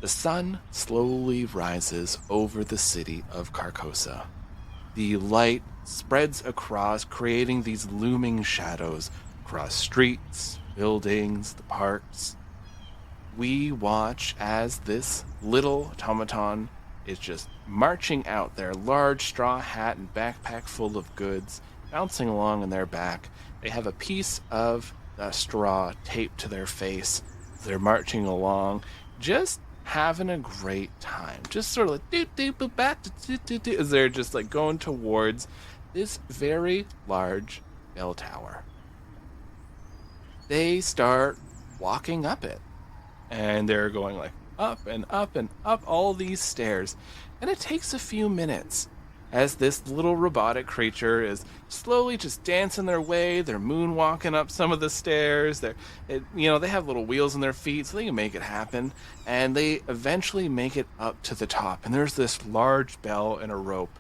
The sun slowly rises over the city of Carcosa. The light spreads across, creating these looming shadows across streets, buildings, the parks. We watch as this little automaton is just marching out, their large straw hat and backpack full of goods, bouncing along on their back. They have a piece of straw taped to their face. They're marching along, just having a great time. Just sort of like as they're just like going towards this very large bell tower. They start walking up it, and they're going like up and up and up all these stairs, and it takes a few minutes as this little robotic creature is slowly just dancing their way. They're moonwalking up some of the stairs. They have little wheels in their feet, so they can make it happen. And they eventually make it up to the top, and there's this large bell and a rope.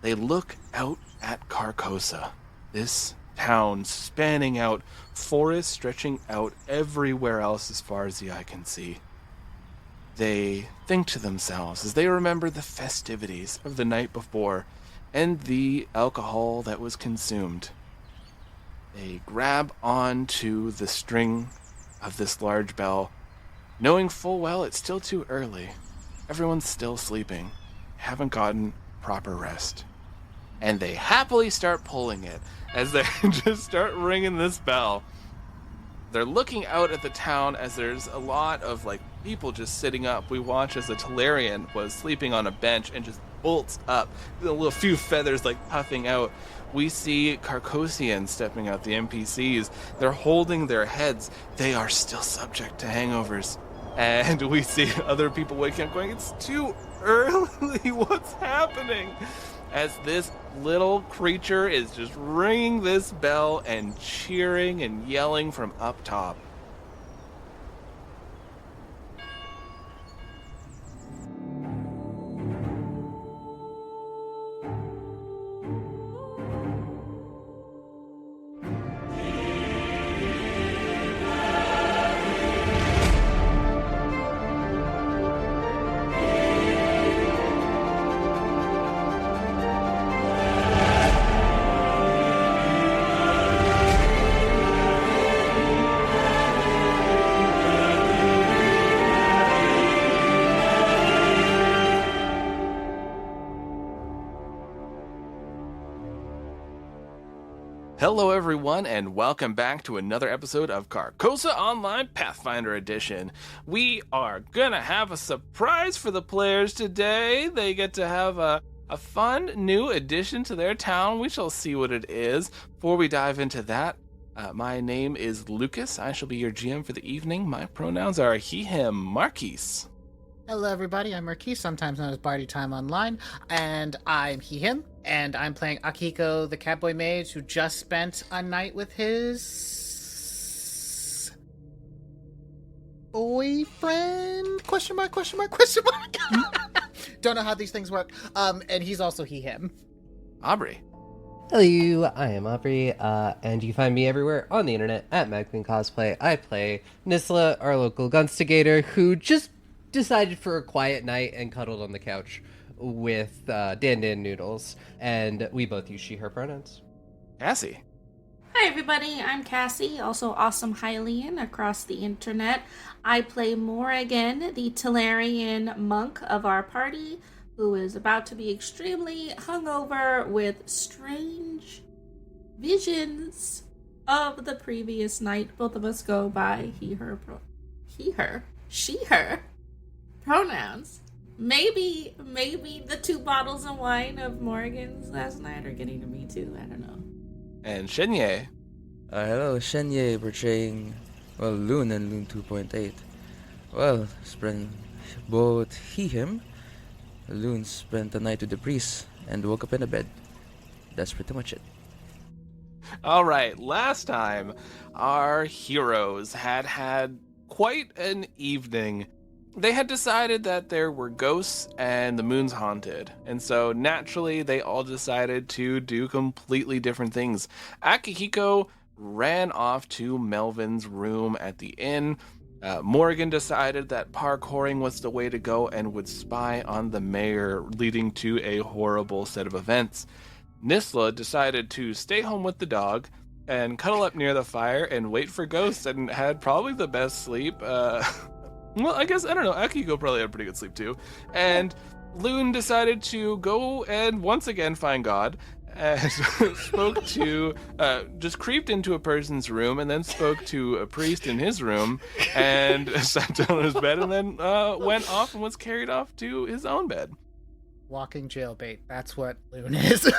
They look out at Carcosa, this town spanning out, forest stretching out everywhere else as far as the eye can see. They think to themselves as they remember the festivities of the night before and the alcohol that was consumed. They grab onto the string of this large bell, knowing full well it's still too early. Everyone's still sleeping, haven't gotten proper rest. And they happily start pulling it as they just start ringing this bell. They're looking out at the town as there's a lot of people just sitting up. We watch as the Talarian was sleeping on a bench and just bolts up, a little few feathers puffing out. We see Carcosians stepping out, the NPCs. They're holding their heads. They are still subject to hangovers. And we see other people waking up going, it's too early, what's happening? As this little creature is just ringing this bell and cheering and yelling from up top. Hello everyone, and welcome back to another episode of Carcosa Online Pathfinder Edition. We are gonna have a surprise for the players today. They get to have a fun new addition to their town. We shall see what it is. Before we dive into that, my name is Lucas. I shall be your GM for the evening. My pronouns are he, him, Marquise. Hello everybody, I'm Marquise, sometimes known as Barty Time Online, and I'm he, him, and I'm playing Akiko, the Catboy Mage, who just spent a night with his boyfriend? Question mark? Don't know how these things work. And he's also he, him. Aubrey. Hello, I am Aubrey, and you find me everywhere on the internet at Magpin Cosplay. I play Nisla, our local gunstigator, who just decided for a quiet night and cuddled on the couch with Dan Noodles, and we both use she, her pronouns. Cassie. Hi everybody, I'm Cassie, also Awesome Hylian across the internet. I play Morrigan, the Talarian monk of our party, who is about to be extremely hungover with strange visions of the previous night. Both of us go by she, her pronouns. Maybe the 2 bottles of wine of Morrigan's last night are getting to me too. I don't know. And Shenye. Hello, Shenye portraying, Loon and Loon 2.8. Well, spent both he, him. Loon spent the night with the priest and woke up in a bed. That's pretty much it. All right, last time our heroes had quite an evening. They had decided that there were ghosts and the moon's haunted, and so naturally they all decided to do completely different things. Akihiko ran off to Melvin's room at the inn. Morgan decided that parkouring was the way to go and would spy on the mayor, leading to a horrible set of events. Nisla decided to stay home with the dog and cuddle up near the fire and wait for ghosts, and had probably the best sleep. Well, I guess, I don't know, Akiko probably had pretty good sleep too. And Loon decided to go and once again find God, and spoke to, just creeped into a person's room and then spoke to a priest in his room and sat down on his bed, and then went off and was carried off to his own bed. Walking jailbait. That's what Loon is.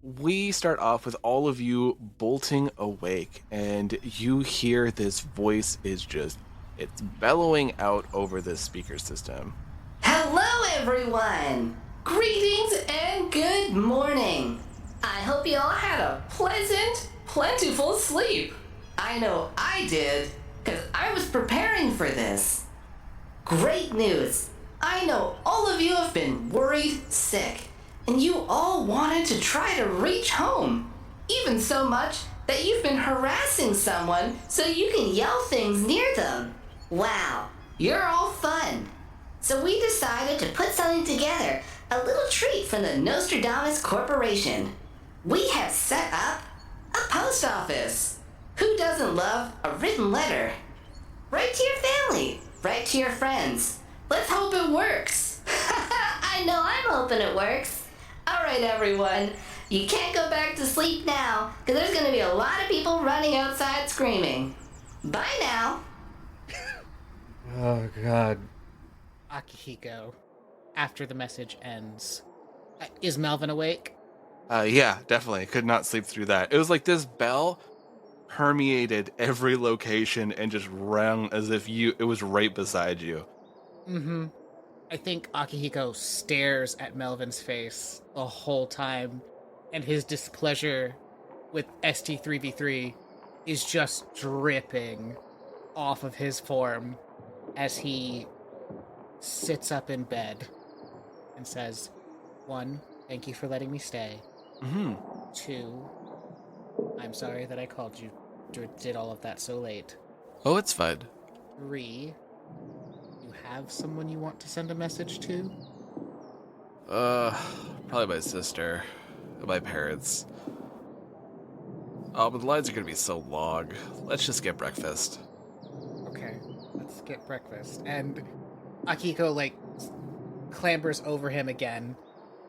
We start off with all of you bolting awake, and you hear this voice it's bellowing out over this speaker system. Hello, everyone! Greetings and good morning! I hope you all had a pleasant, plentiful sleep. I know I did, because I was preparing for this. Great news! I know all of you have been worried sick, and you all wanted to try to reach home, even so much that you've been harassing someone so you can yell things near them. Wow, you're all fun. So we decided to put something together, a little treat from the Nostradamus Corporation. We have set up a post office. Who doesn't love a written letter? Write to your family, write to your friends. Let's hope it works. I know I'm hoping it works. All right, everyone. You can't go back to sleep now, because there's going to be a lot of people running outside screaming. Bye now. Oh, God. Akihiko, after the message ends. Is Melvin awake? Yeah, definitely. Could not sleep through that. It was like this bell permeated every location and just rang as if it was right beside you. Mm-hmm. I think Akihiko stares at Melvin's face the whole time, and his displeasure with ST3v3 is just dripping off of his form as he sits up in bed and says, 1, thank you for letting me stay. Mm-hmm. 2, I'm sorry that I called you, did all of that so late. Oh, it's fine. 3, you have someone you want to send a message to? Probably my sister, my parents. Oh, but the lines are gonna be so long. Let's just get breakfast. Okay, let's get breakfast. And Akiko, clambers over him again,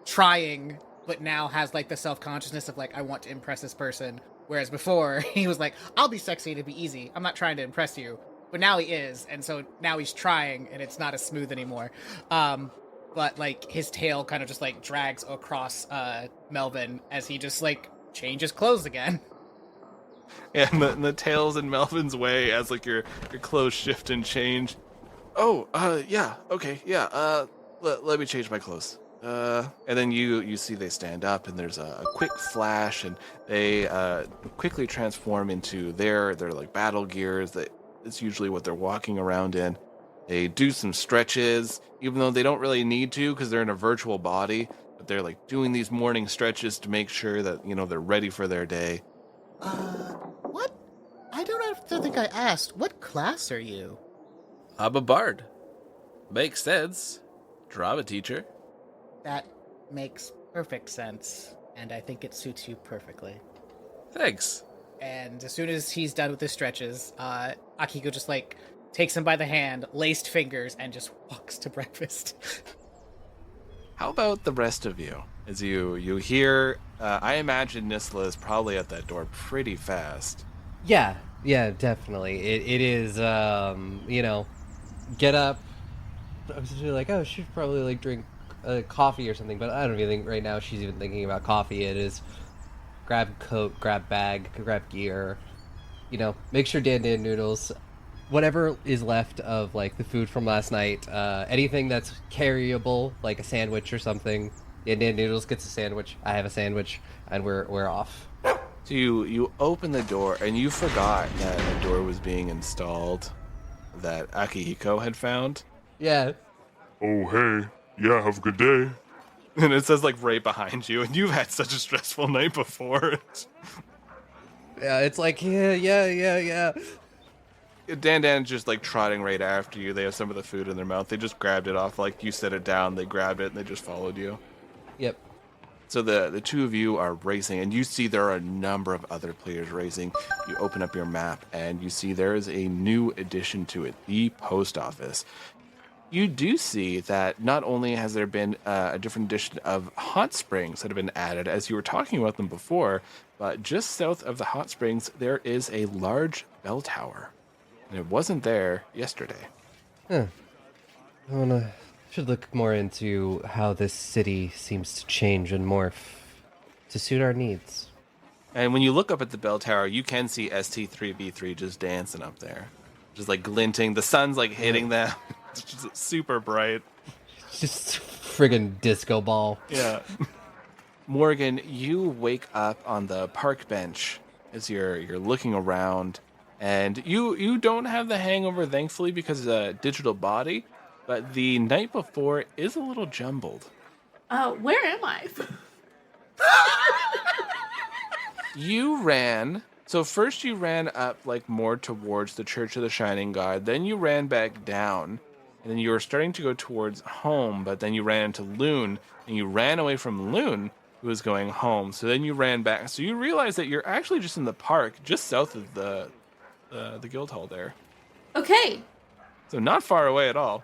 trying, but now has, the self-consciousness of, I want to impress this person. Whereas before, he was like, I'll be sexy, it'll be easy. I'm not trying to impress you. But now he is, and so now he's trying, and it's not as smooth anymore. But, his tail kind of just, drags across, Melvin as he just, changes clothes again. Yeah, and the tail's in Melvin's way as, your clothes shift and change. Oh, yeah, okay, yeah, let me change my clothes. And then you see they stand up, and there's a quick flash, and they quickly transform into their battle gears. It's usually what they're walking around in. They do some stretches, even though they don't really need to because they're in a virtual body. But they're doing these morning stretches to make sure that they're ready for their day. What? I don't think I asked. What class are you? I'm a bard. Makes sense. Drama teacher. That makes perfect sense, and I think it suits you perfectly. Thanks. And as soon as he's done with his stretches, Akiko just takes him by the hand, laced fingers, and just walks to breakfast. How about the rest of you? As you hear, I imagine Nisla is probably at that door pretty fast. Yeah, definitely. It is, get up. I was just oh, she should probably, drink coffee or something, but I don't even think right now she's even thinking about coffee. It is grab coat, grab bag, grab gear, make sure Dan noodles, whatever is left of, the food from last night, anything that's carryable, like a sandwich or something. Dan noodles gets a sandwich, I have a sandwich, and we're off. So you open the door, and you forgot that a door was being installed that Akihiko had found. Yeah. Oh, hey. Yeah, have a good day. And it says, right behind you, and you've had such a stressful night before. Yeah, it's yeah. Dan Dan's just like trotting right after you. They have some of the food in their mouth. They just grabbed it off. Like you set it down, they grabbed it and they just followed you. Yep. So the two of you are racing, and you see there are a number of other players racing. You open up your map, and you see there is a new addition to it, the post office. You do see that not only has there been a different edition of hot springs that have been added, as you were talking about them before, but just south of the hot springs, there is a large bell tower. And it wasn't there yesterday. Should look more into how this city seems to change and morph to suit our needs. And when you look up at the bell tower, you can see ST3B3 just dancing up there. Just like glinting. The sun's like hitting them. It's just super bright. Just friggin' disco ball. Yeah. Morgan, you wake up on the park bench as you're looking around, and you don't have the hangover, thankfully, because of the digital body, but the night before is a little jumbled. Where am I? You ran. So first you ran up like more towards the Church of the Shining God, then you ran back down, and then you were starting to go towards home, but then you ran into Loon, and you ran away from Loon, who was going home. So then you ran back. So you realize that you're actually just in the park, just south of the guild hall there. Okay. So not far away at all.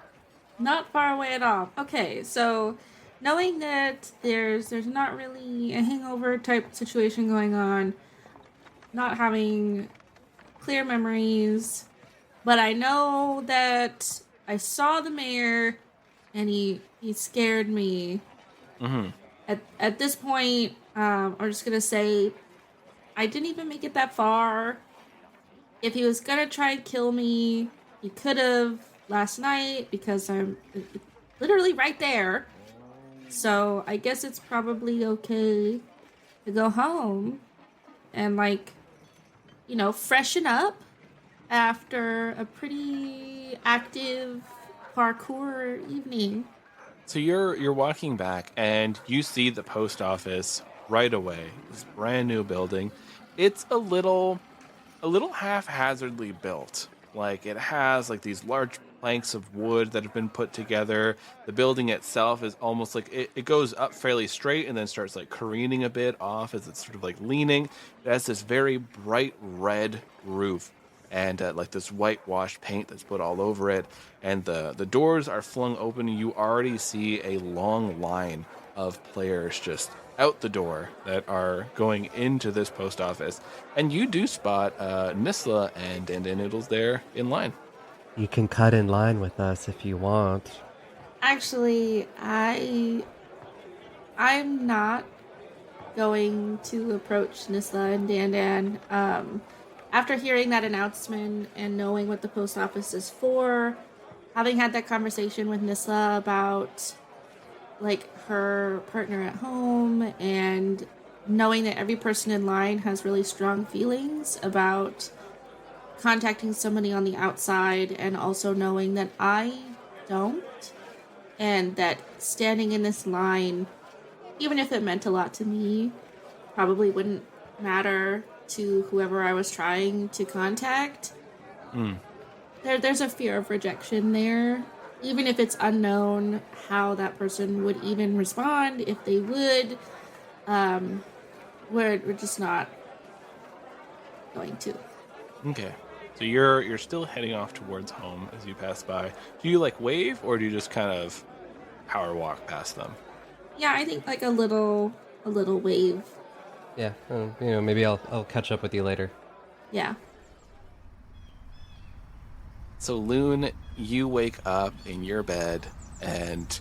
Not far away at all. Okay, so knowing that there's not really a hangover type situation going on, not having clear memories, but I know that I saw the mayor and he scared me. Mm-hmm. At this point, I'm just gonna say I didn't even make it that far. If he was gonna try and kill me, he could have last night because I'm literally right there. So I guess it's probably okay to go home and freshen up after a pretty active parkour evening. So you're walking back and you see the post office right away. This brand new building. It's a little haphazardly built. Like it has like these large planks of wood that have been put together. The building itself is almost like it goes up fairly straight and then starts like careening a bit off as it's sort of like leaning. It has this very bright red roof and like this whitewashed paint that's put all over it. And the doors are flung open and you already see a long line of players just out the door that are going into this post office. And you do spot Nisla and Dan Noodles there in line. You can cut in line with us if you want. Actually, I'm not going to approach Nisla and Dan. After hearing that announcement and knowing what the post office is for, having had that conversation with Nisla about like her partner at home and knowing that every person in line has really strong feelings about contacting somebody on the outside, and also knowing that I don't, and that standing in this line, even if it meant a lot to me, probably wouldn't matter to whoever I was trying to contact. There's a fear of rejection there, even if it's unknown how that person would even respond, if they would. We're just not going to. Okay. So you're still heading off towards home as you pass by. Do you like wave or do you just kind of power walk past them? Yeah, I think like a little wave. Yeah, maybe I'll catch up with you later. Yeah. So Loon, you wake up in your bed and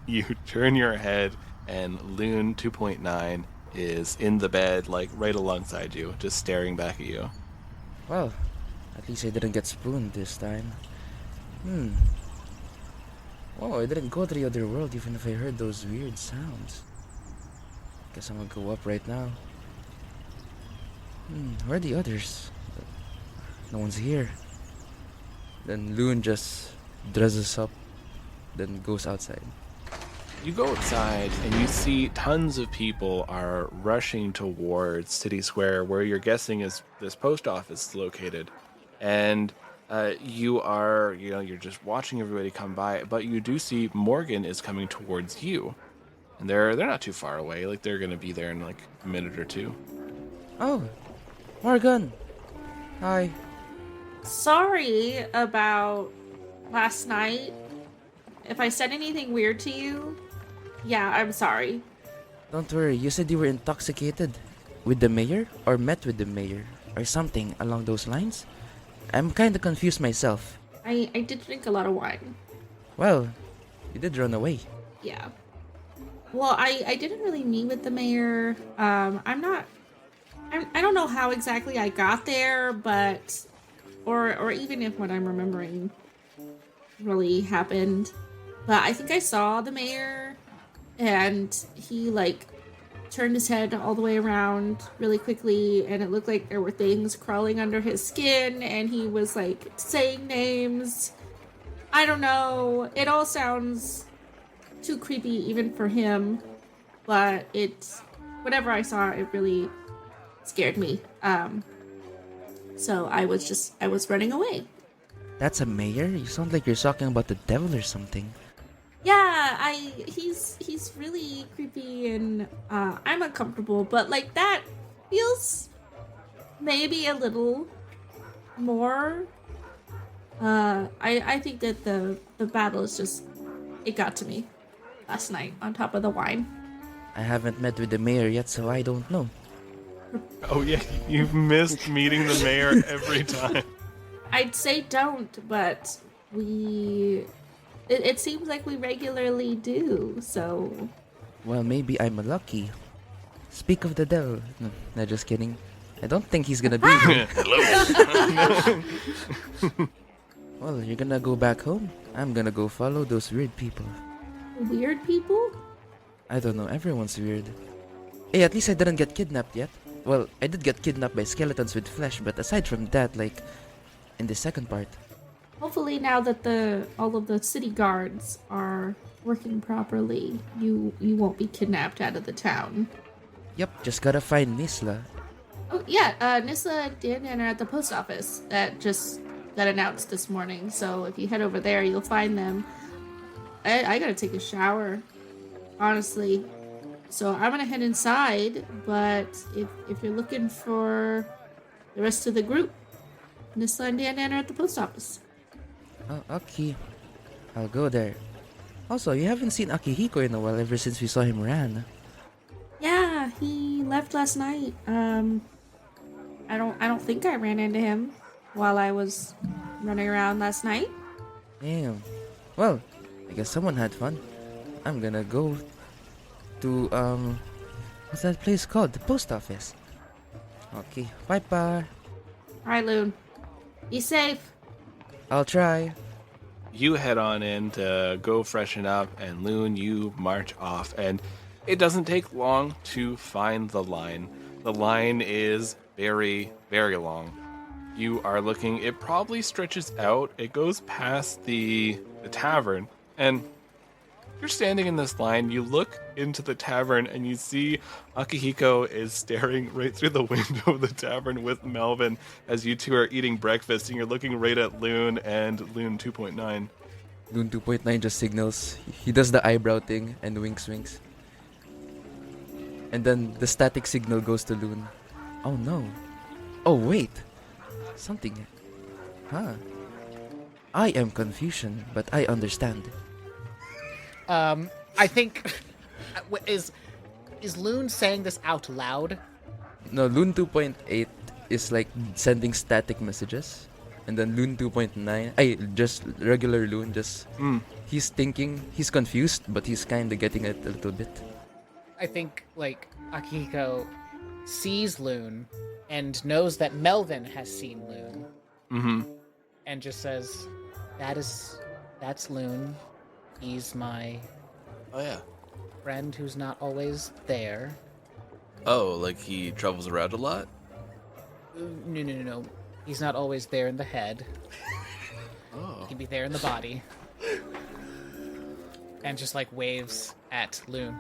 you turn your head and Loon 2.9 is in the bed, like right alongside you, just staring back at you. Well, at least I didn't get spooned this time. Oh, I didn't go to the other world even if I heard those weird sounds. Guess I'm gonna go up right now. Where are the others? No one's here. Then Loon just dresses up, then goes outside. You go outside and you see tons of people are rushing towards City Square, where you're guessing is this post office is located. And You are, you're just watching everybody come by, but you do see Morgan is coming towards you, and they're not too far away. Like they're gonna be there in like a minute or two. Oh, Morgan. Hi. Sorry about last night. If I said anything weird to you, yeah, I'm sorry. Don't worry, you said you were intoxicated with the mayor or met with the mayor or something along those lines? I'm kinda confused myself. I did drink a lot of wine. Well, you did run away. Yeah. Well, I didn't really meet with the mayor. I don't know how exactly I got there, but or even if what I'm remembering really happened. But I think I saw the mayor and he like turned his head all the way around really quickly and it looked like there were things crawling under his skin and he was like saying names. I don't know. It all sounds too creepy even for him, but whatever I saw, it really scared me. So I was running away. That's a mayor? You sound like you're talking about the devil or something. Yeah, he's really creepy and I'm uncomfortable, but like that feels maybe a little more. I think that the battle is just, it got to me last night on top of the wine. I haven't met with the mayor yet, so I don't know. Oh yeah, you've missed meeting the mayor every time. I'd say don't, but it seems like we regularly do, so... Well, maybe I'm lucky. Speak of the devil. No, just kidding. I don't think he's gonna be here. Hello. Well, you're gonna go back home. I'm gonna go follow those weird people. Weird people? I don't know, everyone's weird. Hey, at least I didn't get kidnapped yet. Well, I did get kidnapped by skeletons with flesh, but aside from that, like, in the second part. Hopefully now that all of the city guards are working properly, you won't be kidnapped out of the town. Yep, just gotta find Nisla. Oh yeah, Nissa and Dan are at the post office. That just got announced this morning. So if you head over there, you'll find them. I gotta take a shower, honestly. So I'm gonna head inside. But if you're looking for the rest of the group, Nissa and Dan are at the post office. Oh, okay. I'll go there. Also, you haven't seen Akihiko in a while ever since we saw him ran. Yeah, he left last night. I don't think I ran into him while I was running around last night. Damn. Well, I guess someone had fun. I'm gonna go to, what's that place called? The post office. Okay, bye-bye. Alright, Loon. Be safe. I'll try. You head on in to go freshen up, and Loon, you march off. And it doesn't take long to find the line. The line is very, very long. You are looking, it probably stretches out. It goes past the tavern. And you're standing in this line. You look into the tavern and you see Akihiko is staring right through the window of the tavern with Melvin as you two are eating breakfast, and you're looking right at Loon and Loon 2.9. Loon 2.9 just signals. He does the eyebrow thing and winks. And then the static signal goes to Loon. Oh no. Oh wait. Something. Huh. I am confusion, but I understand. I think is Loon saying this out loud? No, Loon 2.8 is like sending static messages. And then Loon 2.9, just regular Loon, he's thinking, he's confused, but he's kind of getting it a little bit. I think like Akihiko sees Loon and knows that Melvin has seen Loon. Mm-hmm. And just says, that's Loon. He's my Oh, yeah. friend who's not always there. Oh, like he travels around a lot? No. He's not always there in the head. Oh. He can be there in the body. And just like waves at Loon.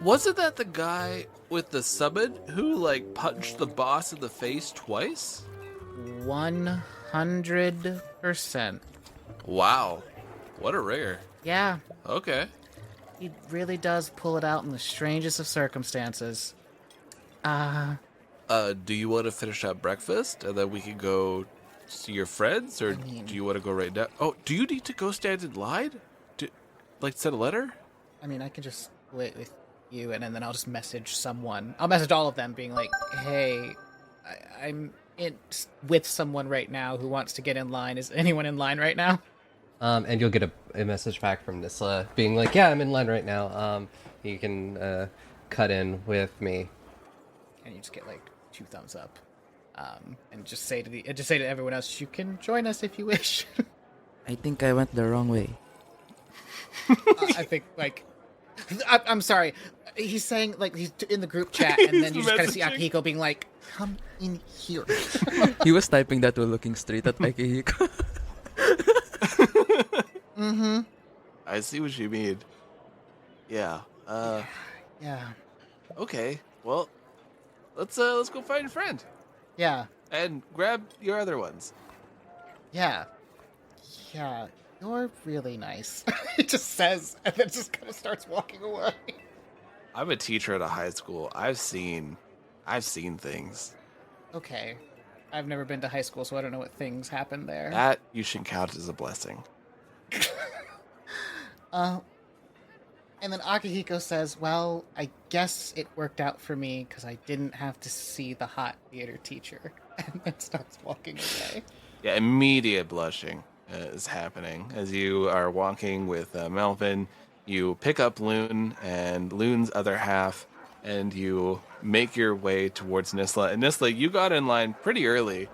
Wasn't that the guy with the summon who, like, punched the boss in the face twice? 100%. 100%. Wow. What a ringer. Yeah, Okay. he really does pull it out in the strangest of circumstances. Do you want to finish up breakfast and then we can go see your friends, or do you want to go right now? Oh, do you need to go stand in line? Like send a letter? I mean, I can just wait with you, and then I'll just message someone. I'll message all of them, being like, "Hey, I'm with someone right now who wants to get in line. Is anyone in line right now?" And you'll get a message back from Nisla being like, yeah, I'm in line right now. You can cut in with me. And you just get like 2 thumbs up, and just say to everyone else, "You can join us if you wish." I think I went the wrong way. I think like. I'm sorry. He's saying like he's in the group chat, and then you just kind of see Akihiko being like, "Come in here." He was typing that while looking straight at Akihiko. Mm-hmm. I see what you mean. Yeah. Yeah. Okay. Well, let's go find a friend Yeah. and grab your other ones. Yeah. Yeah. You're really nice. It just says, and then just kind of starts walking away. I'm a teacher at a high school. I've seen things. Okay. I've never been to high school, so I don't know what things happen there. That you should count as a blessing. And then Akihiko says, "Well, I guess it worked out for me because I didn't have to see the hot theater teacher." And then starts walking away. Yeah, immediate blushing is happening as you are walking with Melvin. You pick up Loon and Loon's other half, and you make your way towards Nisla. And Nisla, you got in line pretty early.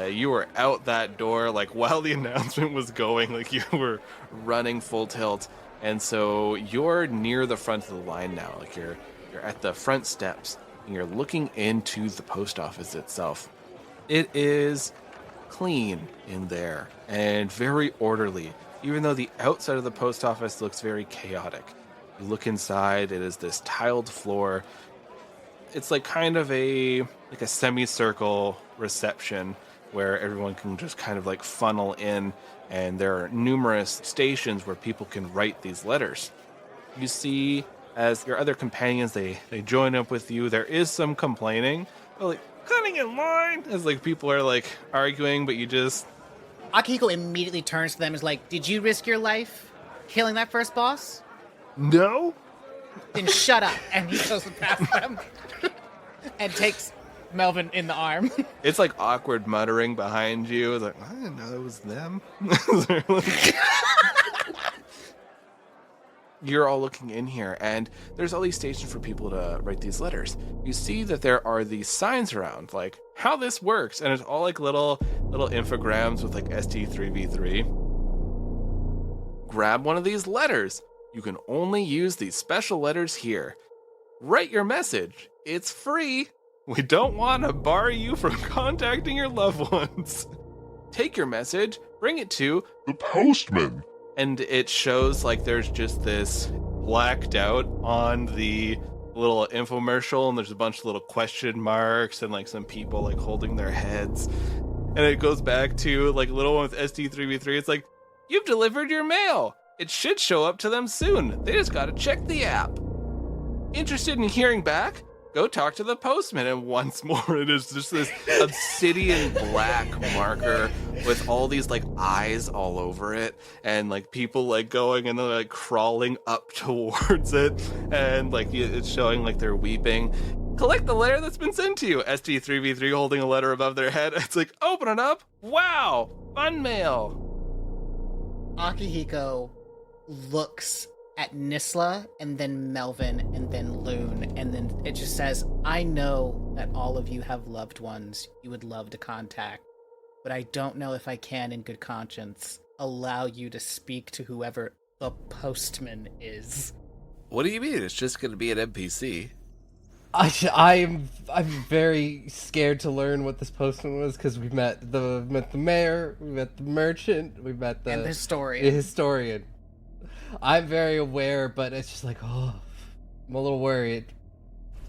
You were out that door like while the announcement was going, like you were running full tilt. And so you're near the front of the line now. Like you're at the front steps and you're looking into the post office itself. It is clean in there and very orderly, even though the outside of the post office looks very chaotic. You look inside, it is this tiled floor. It's like kind of a semicircle reception where everyone can just kind of like funnel in, and there are numerous stations where people can write these letters. You see, as your other companions, they join up with you. There is some complaining, but like cutting in line as like people are like arguing, but you just... Akihiko immediately turns to them and is like, "Did you risk your life killing that first boss? No? Then shut up." And he goes past them and takes Melvin in the arm. It's like awkward muttering behind you. It's like, I didn't know it was them. You're all looking in here, and there's all these stations for people to write these letters. You see that there are these signs around, like how this works, and it's all like little infograms with like ST3v3. Grab one of these letters. You can only use these special letters here. Write your message. It's free. We don't want to bar you from contacting your loved ones. Take your message, bring it to The postman. and it shows like there's just this blacked out on the little infomercial, and there's a bunch of little question marks and like some people like holding their heads, and it goes back to like a little one with ST3v3. It's like, you've delivered your mail. It should show up to them soon. They just gotta check the app. Interested in hearing back? Go talk to the postman. And once more, it is just this obsidian black marker with all these like eyes all over it, and like people like going and they're like crawling up towards it, and like it's showing like they're weeping. Collect the letter that's been sent to you. ST3v3 holding a letter above their head. It's like, open it up. Wow, fun mail. Akihiko looks at Nisla, and then Melvin, and then Loon, and then it just says, "I know that all of you have loved ones you would love to contact, but I don't know if I can, in good conscience, allow you to speak to whoever the postman is." What do you mean? It's just going to be an NPC. I'm very scared to learn what this postman was, because we met the mayor, we met the merchant, we met the And the historian. historian. I'm very aware, but it's just like, oh, I'm a little worried.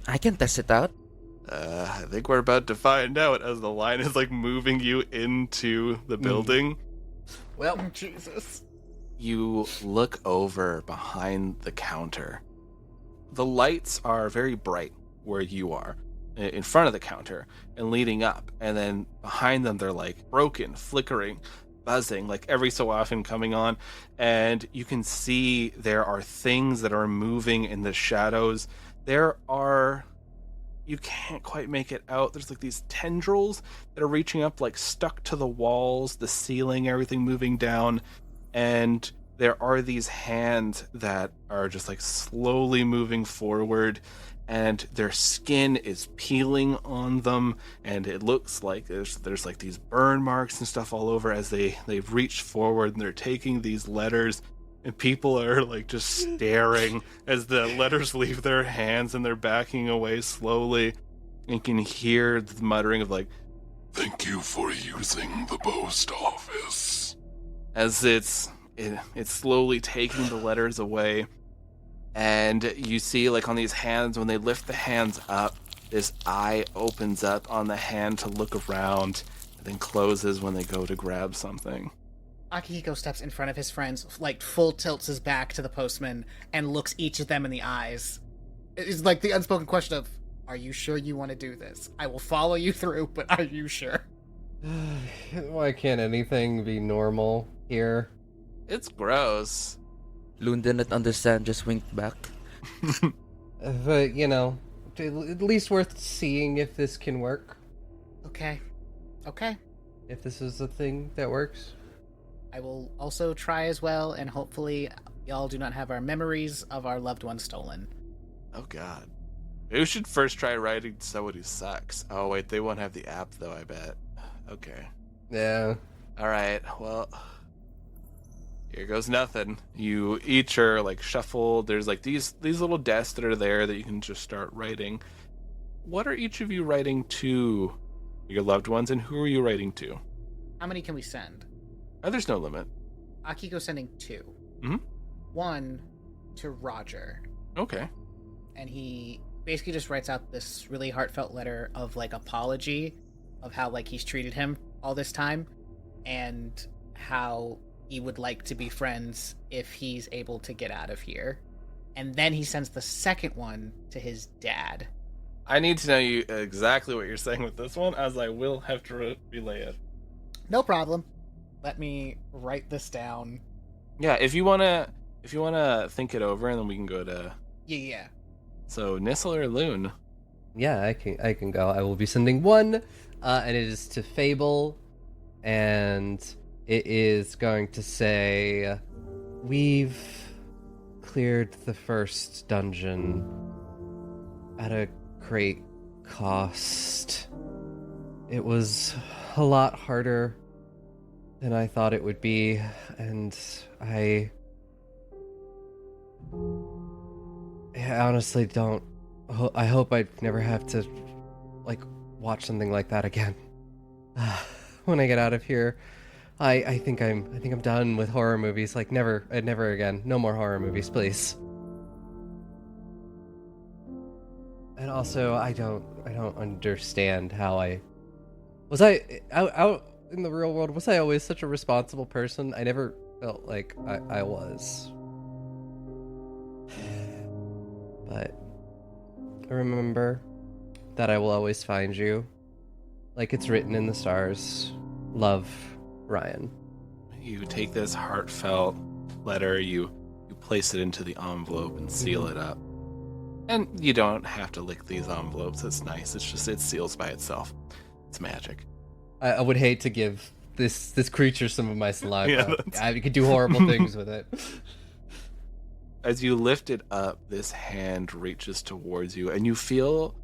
I can test it out. I think we're about to find out as the line is like moving you into the building. Well, Jesus. You look over behind the counter. The lights are very bright where you are, in front of the counter and leading up. And then behind them, they're like broken, flickering, buzzing, like every so often coming on. And you can see there are things that are moving in the shadows. You can't quite make it out. There's like these tendrils that are reaching up, like stuck to the walls, the ceiling, everything moving down. And there are these hands that are just like slowly moving forward, and their skin is peeling on them, and it looks like there's like these burn marks and stuff all over as they've reached forward, and they're taking these letters, and people are like just staring as the letters leave their hands, and they're backing away slowly. And you can hear the muttering of like, Thank you for using the post office. as it's slowly taking the letters away. And you see, like, on these hands, when they lift the hands up, this eye opens up on the hand to look around, and then closes when they go to grab something. Akihiko steps in front of his friends, like, full tilts his back to the postman, and looks each of them in the eyes. It's like the unspoken question of, are you sure you want to do this? I will follow you through, but are you sure? why can't anything be normal here? It's gross. Loon didn't understand, just winked back. But, you know, at least worth seeing if this can work. Okay. If this is a thing that works. I will also try as well, and hopefully y'all do not have our memories of our loved ones stolen. Oh, God. Maybe we should first try writing someone who sucks. Oh, wait, they won't have the app, though, I bet. Okay. Yeah. All right, well, here goes nothing. You each are like shuffled. There's like these little desks that are there that you can just start writing. What are each of you writing to your loved ones, and who are you writing to? How many can we send? Oh, there's no limit. Akiko's sending 2. Mhm. 1 to Roger, Okay. and he basically just writes out this really heartfelt letter of like apology of how like he's treated him all this time, and how he would like to be friends if he's able to get out of here. And then he sends the second one to his dad. I need to know you exactly what you're saying with this one, as I will have to relay it. No problem. Let me write this down. Yeah, if you wanna think it over, and then we can go to. Yeah. So Nissel or Loon? Yeah, I can go. I will be sending one, and it is to Fable, and it is going to say, we've cleared the first dungeon at a great cost. It was a lot harder than I thought it would be, and I honestly don't. I hope I never have to, like, watch something like that again. When I get out of here, I think I'm done with horror movies. Like, never again. No more horror movies, please. And also, I don't understand how was I out in the real world. Was I always such a responsible person? I never felt like I was. But remember that I will always find you, like it's written in the stars. Love, Ryan. You take this heartfelt letter, you place it into the envelope and seal it up. And you don't have to lick these envelopes. It's nice. It's just, it seals by itself. It's magic. I would hate to give this creature some of my saliva. Yeah, I could do horrible things with it. As you lift it up, this hand reaches towards you, and you feel,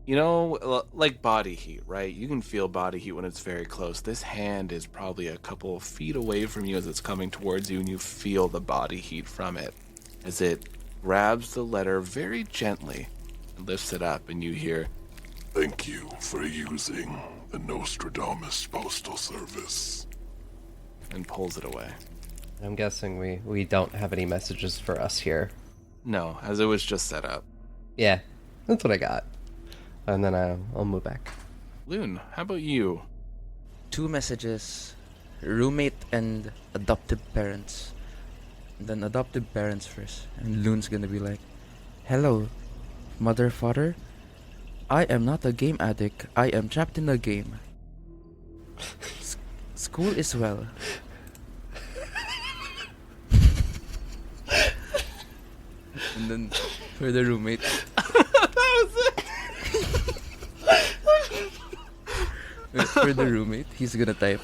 you know, like body heat, right? You can feel body heat when it's very close. This hand is probably a couple of feet away from you as it's coming towards you, and you feel the body heat from it as it grabs the letter very gently and lifts it up, and you hear, Thank you for using the Nostradamus Postal Service. and pulls it away. I'm guessing we don't have any messages for us here. No, as it was just set up. Yeah, that's what I got. and then I'll move back. Loon, how about you? 2 messages, roommate and adoptive parents. And then adoptive parents first. And Loon's gonna be like, hello, mother, father. I am not a game addict. I am trapped in a game. School is well. And then for the roommate. For the roommate, he's gonna type,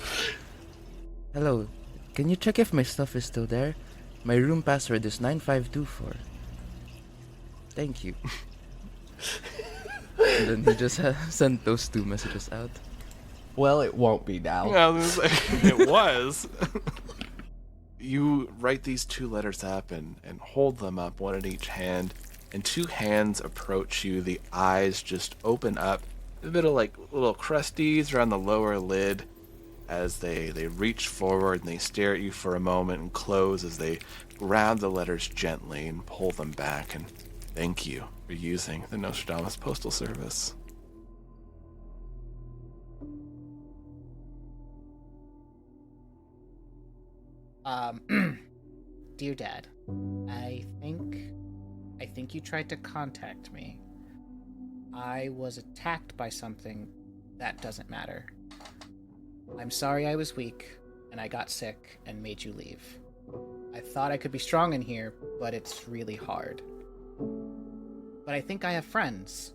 hello, can you check if my stuff is still there? My room password is 9524. Thank you. And then he just sent those 2 messages out. Well, it won't be now. I was gonna say, it was. You write these 2 letters up and hold them up, one in each hand, and 2 hands approach you. The eyes just open up, a bit of like little crusties around the lower lid as they reach forward and they stare at you for a moment and close as they grab the letters gently and pull them back. And thank you for using the Nostradamus Postal Service. Dear Dad, I think you tried to contact me. I was attacked by something that doesn't matter. I'm sorry I was weak, and I got sick and made you leave. I thought I could be strong in here, but it's really hard. But I think I have friends,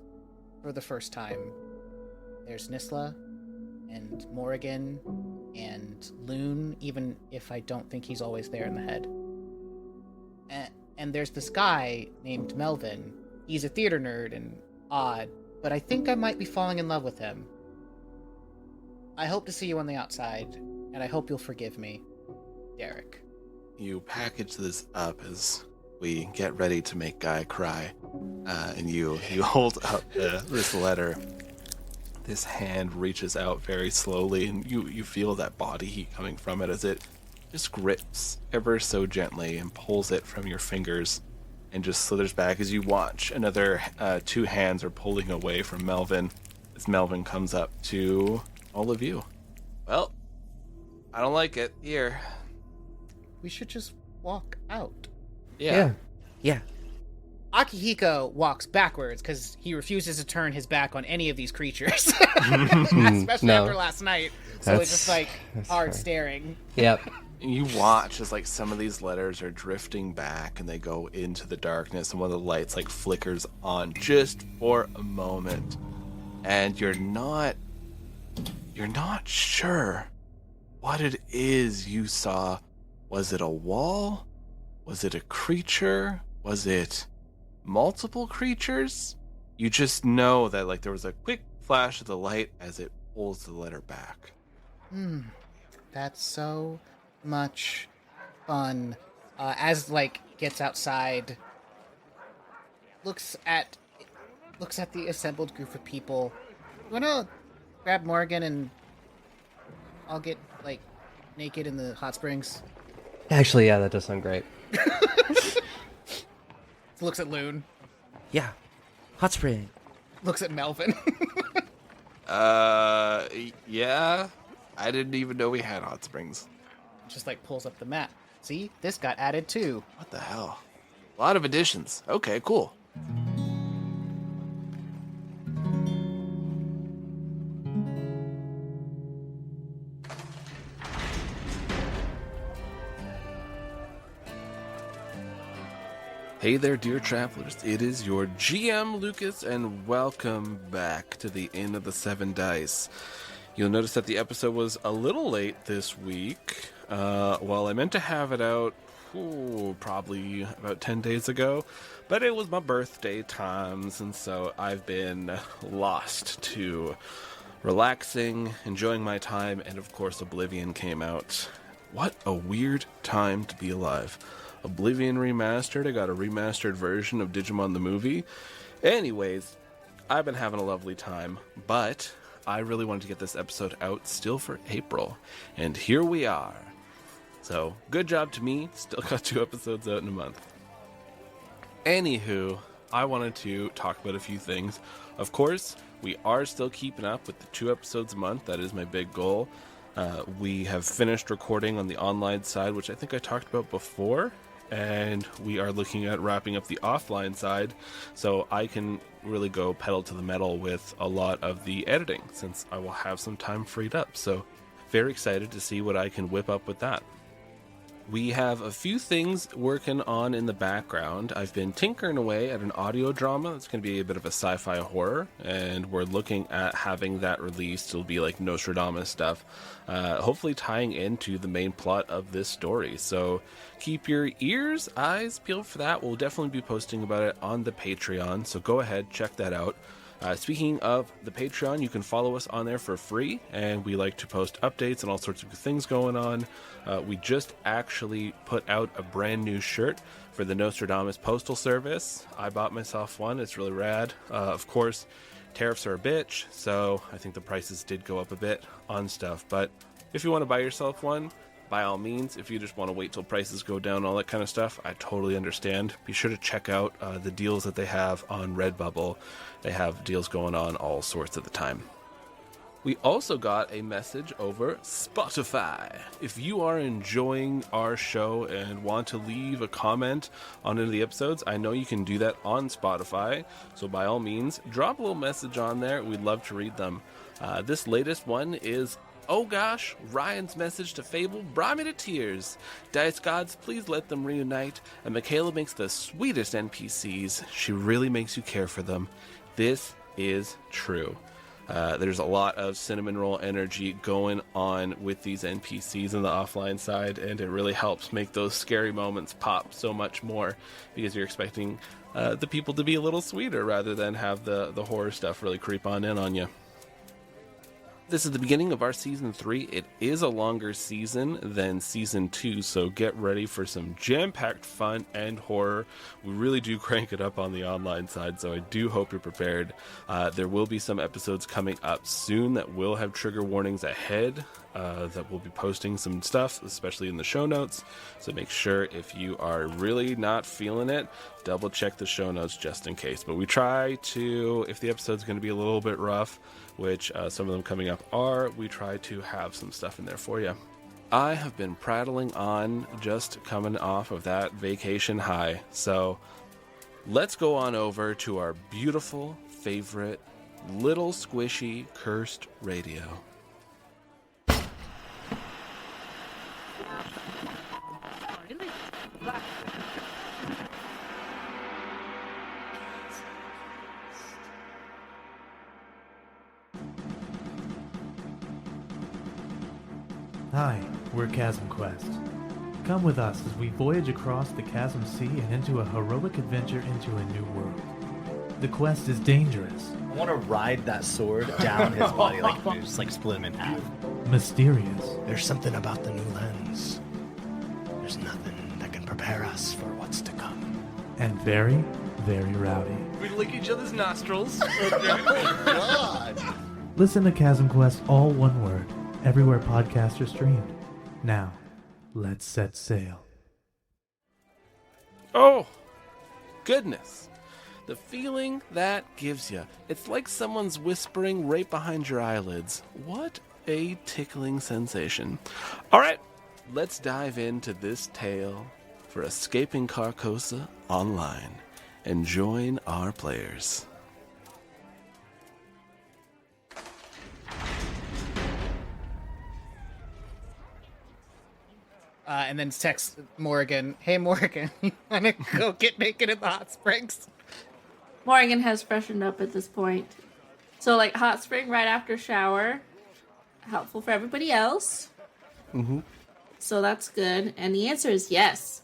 for the first time. There's Nisla, and Morrigan, and Loon, even if I don't think he's always there in the head. And there's this guy named Melvin. He's a theater nerd and odd, but I think I might be falling in love with him. I hope to see you on the outside, and I hope you'll forgive me. Derek. You package this up as we get ready to make Guy cry, and you hold up this letter. This hand reaches out very slowly, and you feel that body heat coming from it as it just grips ever so gently and pulls it from your fingers and just slithers back as you watch another 2 hands are pulling away from Melvin as Melvin comes up to all of you. Well, I don't like it. Here. We should just walk out. Yeah. Akihiko walks backwards because he refuses to turn his back on any of these creatures, especially No. after last night. So it's just like hard staring. Yep. You watch as like some of these letters are drifting back and they go into the darkness, and one of the lights like flickers on just for a moment, and you're not sure what it is you saw. Was it a wall? Was it a creature? Was it multiple creatures? You just know that like there was a quick flash of the light as it pulls the letter back. That's so much fun. As like gets outside, looks at the assembled group of people. You wanna grab Morgan and I'll get like naked in the hot springs? Actually, yeah, that does sound great. Looks at Loon. Yeah. Hot spring. Looks at Melvin. Yeah. I didn't even know we had hot springs. Just like pulls up the map. See, this got added too. What the hell? A lot of additions. Okay, cool. Hey there, dear travelers. It is your GM, Lucas, and welcome back to the Inn of the Seven Dice. You'll notice that the episode was a little late this week. Well, I meant to have it out probably about 10 days ago, but it was my birthday times, and so I've been lost to relaxing, enjoying my time, and of course Oblivion came out. What a weird time to be alive. Oblivion remastered. I got a remastered version of Digimon the movie. Anyways, I've been having a lovely time, but I really wanted to get this episode out still for April, and here we are. So, good job to me. Still got 2 episodes out in a month. Anywho, I wanted to talk about a few things. Of course, We are still keeping up with the 2 episodes a month. That is my big goal. We have finished recording on the online side, which I think I talked about before, and we are looking at wrapping up the offline side, so I can really go pedal to the metal with a lot of the editing, since I will have some time freed up. So very excited to see what I can whip up with that. We have a few things working on in the background. I've been tinkering away at an audio drama that's going to be a bit of a sci-fi horror, and we're looking at having that released. It'll be like Nostradamus stuff, hopefully tying into the main plot of this story. So keep your eyes peeled for that. We'll definitely be posting about it on the Patreon, so go ahead, check that out. Speaking of the Patreon, you can follow us on there for free, and we like to post updates and all sorts of things going on. We just actually put out a brand new shirt for the Nostradamus Postal Service. I bought myself one. It's really rad. Of course, tariffs are a bitch, so I think the prices did go up a bit on stuff. But if you want to buy yourself one, by all means. If you just want to wait till prices go down, all that kind of stuff, I totally understand. Be sure to check out the deals that they have on Redbubble. They have deals going on all sorts at the time. We also got a message over Spotify. If you are enjoying our show and want to leave a comment on any of the episodes, I know you can do that on Spotify. So by all means, drop a little message on there. We'd love to read them. This latest one is, oh gosh, Ryan's message to Fable brought me to tears. Dice gods, please let them reunite. And Michaela makes the sweetest NPCs. She really makes you care for them. This is true. There's a lot of cinnamon roll energy going on with these NPCs on the offline side, and it really helps make those scary moments pop so much more, because you're expecting the people to be a little sweeter rather than have the horror stuff really creep on in on you. This is the beginning of our season 3. It is a longer season than season 2, so get ready for some jam-packed fun and horror. We really do crank it up on the online side, so I do hope you're prepared. There will be some episodes coming up soon that will have trigger warnings ahead, that we'll be posting some stuff, especially in the show notes. So make sure, if you are really not feeling it, double check the show notes just in case. But we try to, if the episode's going to be a little bit rough, which some of them coming up are, we try to have some stuff in there for you. I have been prattling on, just coming off of that vacation high. So let's go on over to our beautiful, favorite, little squishy, cursed radio. Hi, we're Chasm Quest. Come with us as we voyage across the Chasm Sea and into a heroic adventure into a new world. The quest is dangerous. I want to ride that sword down his body, just split him in half. Mysterious. There's something about the new lens. There's nothing that can prepare us for what's to come. And very, very rowdy. We lick each other's nostrils. God! Listen to Chasm Quest, all one word, everywhere podcasts are streamed. Now, let's set sail. Oh, goodness. The feeling that gives you. It's like someone's whispering right behind your eyelids. What a tickling sensation. All right, let's dive into this tale for Escaping Carcosa Online and join our players. And then text Morgan, hey Morgan, you wanna go get naked in the hot springs? Morgan has freshened up at this point. So, hot spring right after shower. Helpful for everybody else. Mm-hmm. So that's good. And the answer is yes.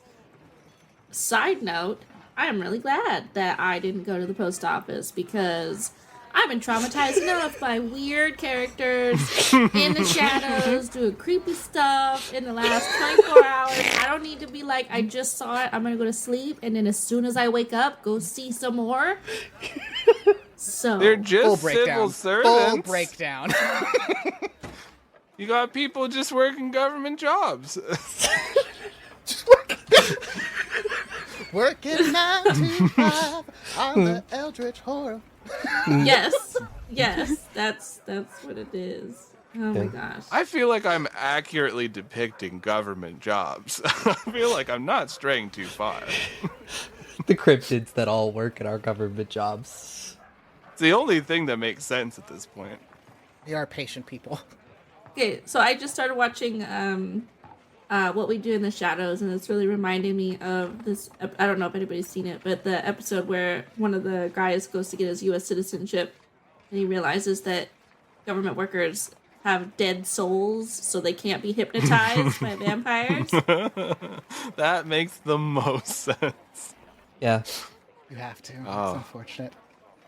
Side note, I am really glad that I didn't go to the post office, because I've been traumatized enough by weird characters in the shadows doing creepy stuff in the last 24 hours. I don't need to be like, I just saw it, I'm gonna go to sleep, and then as soon as I wake up, go see some more. So they're just civil servants. Full breakdown. You got people just working government jobs. Working 9 to 5 on the Eldritch Horror. Yes, that's what it is. Oh my Yeah. gosh. I feel like I'm accurately depicting government jobs. I feel like I'm not straying too far. The cryptids that all work at our government jobs. It's the only thing that makes sense at this point. We are patient people. Okay, so I just started watching What We Do in the Shadows, and it's really reminding me of this. I don't know if anybody's seen it, but the episode where one of the guys goes to get his U.S. citizenship, and he realizes that government workers have dead souls, so they can't be hypnotized by vampires. That makes the most sense. Yeah. You have to. Oh. It's unfortunate.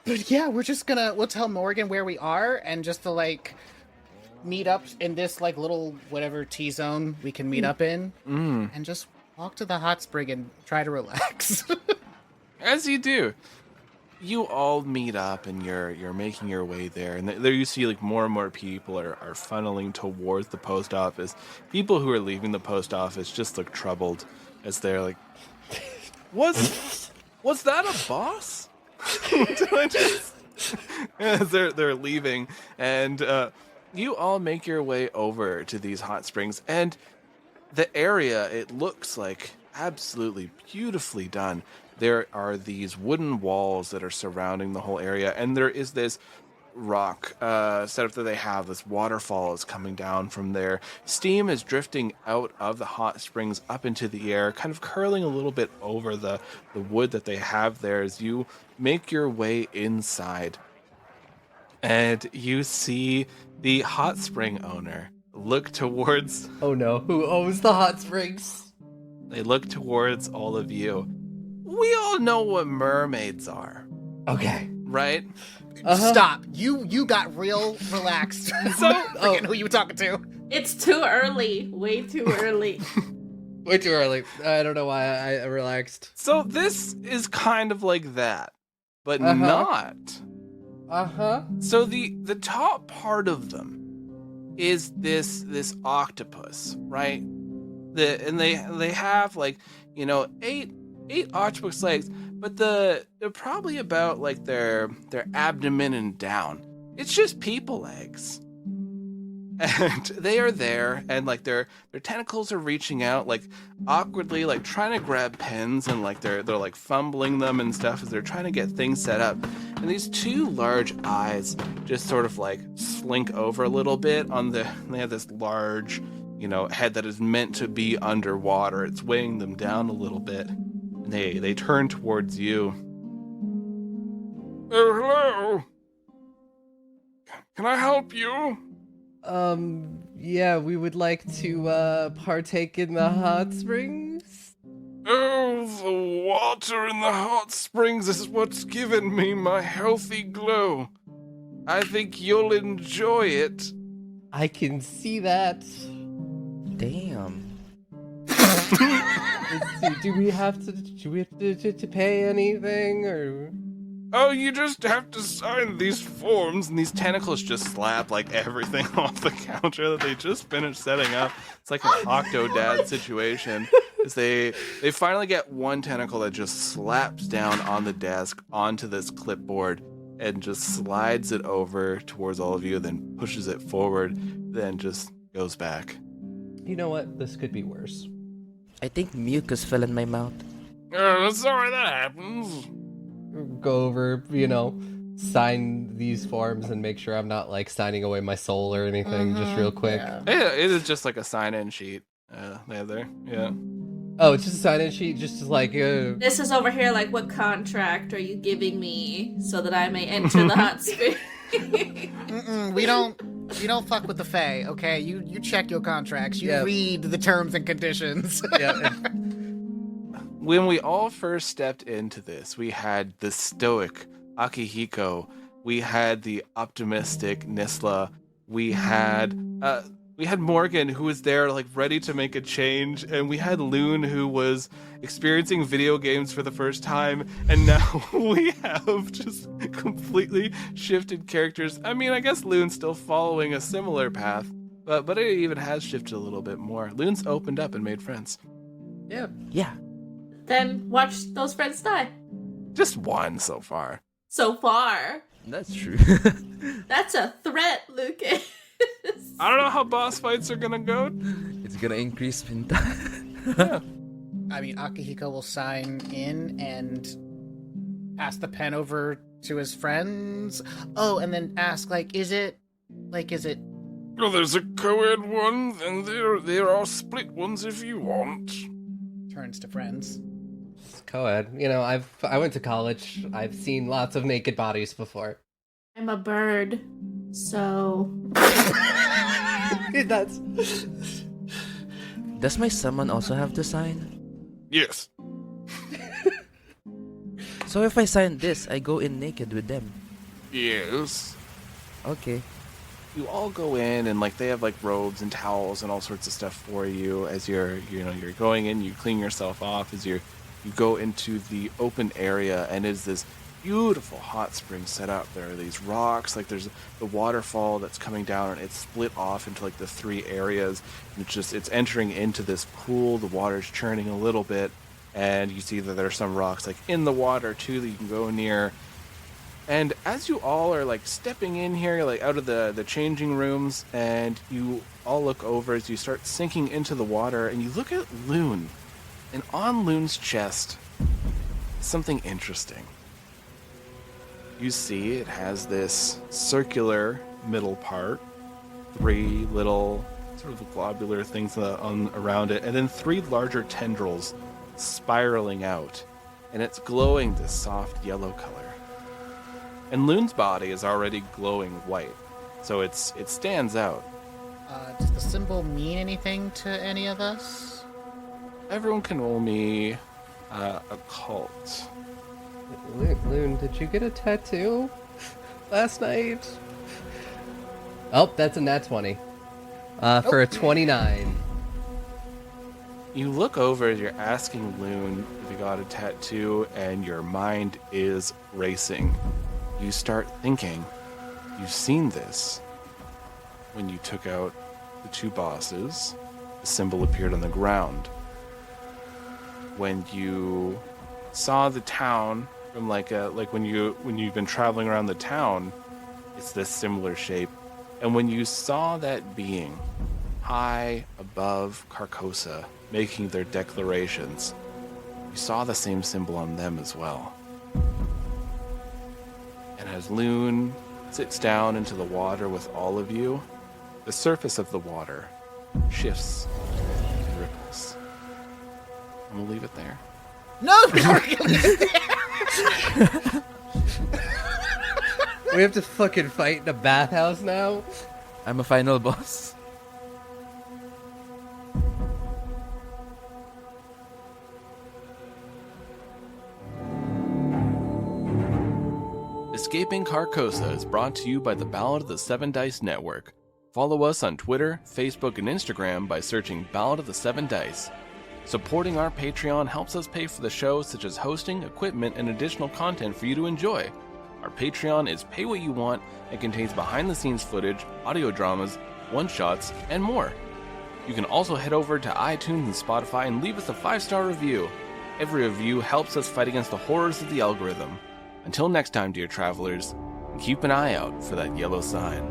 But yeah, we'll tell Morgan where we are and just to like meet up in this like little whatever T-zone we can meet up in and just walk to the hot spring and try to relax. As you do, you all meet up and you're making your way there, and there you see like more and more people are funneling towards the post office. People who are leaving the post office just look troubled as they're like, was that a boss? As they're leaving, and you all make your way over to these hot springs, and the area, it looks like absolutely beautifully done. There are these wooden walls that are surrounding the whole area, and there is this rock setup that they have. This waterfall is coming down from there. Steam is drifting out of the hot springs up into the air, kind of curling a little bit over the wood that they have there as you make your way inside. And you see the hot spring owner look towards... Oh no, who owns the hot springs? They look towards all of you. We all know what mermaids are, Okay. right? Stop. You got real relaxed. Forgetting who you were talking to. It's too early. Way too early. Way too early. I don't know why I relaxed. So this is kind of like that, but not. So the top part of them is this octopus, right? And they have like, you know, eight octopus legs, but they're probably about like their abdomen and down. It's just people legs. And they are there, and like their tentacles are reaching out like awkwardly, like trying to grab pens, and like they're like fumbling them and stuff as they're trying to get things set up. And these two large eyes just sort of like slink over a little bit they have this large, you know, head that is meant to be underwater. It's weighing them down a little bit. And they turn towards you. Oh, hello. Can I help you? Yeah, we would like to partake in the hot springs. Oh, the water in the hot springs is what's given me my healthy glow. I think you'll enjoy it. I can see that. Damn. Let's see, do we have to pay anything, or? Oh, you just have to sign these forms, and these tentacles just slap like everything off the counter that they just finished setting up. It's like an Octodad situation. As they finally get one tentacle that just slaps down on the desk onto this clipboard and just slides it over towards all of you, then pushes it forward, then just goes back. You know what? This could be worse. I think mucus fell in my mouth. Sorry, that happens. Go over, you know, sign these forms and make sure I'm not like signing away my soul or anything, just real quick. Yeah. It is just like a sign-in sheet. They have there, yeah. Oh, it's just a sign-in sheet, just like. This is over here like, what contract are you giving me so that I may enter the hot spring? We don't fuck with the Fae, okay? You check your contracts. You read the terms and conditions. Yeah. When we all first stepped into this, we had the stoic Akihiko, we had the optimistic Nisla, we had Morgan, who was there like ready to make a change, and we had Loon, who was experiencing video games for the first time, and now we have just completely shifted characters. I mean, I guess Loon's still following a similar path, but it even has shifted a little bit more. Loon's opened up and made friends. Yeah. Then watch those friends die. Just one so far. so far. That's true. That's a threat, Lucas. I don't know how boss fights are gonna go. It's gonna increase Pinta. Yeah. I mean, Akihiko will sign in and pass the pen over to his friends. Oh, and then ask, is it... Well, there's a co-ed one, and there are split ones if you want. Turns to friends. Co-ed. I went to college. I've seen lots of naked bodies before. I'm a bird, so... That's... Does my summon also have to sign? Yes. So if I sign this, I go in naked with them. Yes. Okay. You all go in and they have robes and towels and all sorts of stuff for you as you're going in. You clean yourself off as you go into the open area, and it's this beautiful hot spring set up. There are these rocks, there's the waterfall that's coming down, and it's split off into the three areas. And it's entering into this pool. The water's churning a little bit, and you see that there's some rocks in the water too that you can go near. And as you all are stepping in here, out of the changing rooms, and you all look over as you start sinking into the water, and you look at Loon, and on Loon's chest, something interesting. You see it has this circular middle part, three little sort of globular things around it, and then three larger tendrils spiraling out, and it's glowing this soft yellow color. And Loon's body is already glowing white, so it stands out. Does the symbol mean anything to any of us? Everyone can roll me occult. Loon, did you get a tattoo last night? Oh, that's a nat 20. For a 29. You look over as you're asking Loon if he got a tattoo, and your mind is racing. You start thinking, you've seen this. When you took out the two bosses, the symbol appeared on the ground. When you saw the town from when you've been traveling around the town, it's this similar shape. And when you saw that being high above Carcosa making their declarations, you saw the same symbol on them as well. And as Loon sits down into the water with all of you, the surface of the water shifts and ripples. And we'll leave it there. No! We have to fucking fight in a bathhouse now? I'm a final boss. Escaping Carcosa is brought to you by the Ballad of the Seven Dice Network. Follow us on Twitter, Facebook, and Instagram by searching Ballad of the Seven Dice. Supporting our Patreon helps us pay for the show, such as hosting, equipment, and additional content for you to enjoy. Our Patreon is pay what you want and contains behind-the-scenes footage, audio dramas, one-shots, and more. You can also head over to iTunes and Spotify and leave us a 5-star review. Every review helps us fight against the horrors of the algorithm. Until next time, dear travelers, keep an eye out for that yellow sign.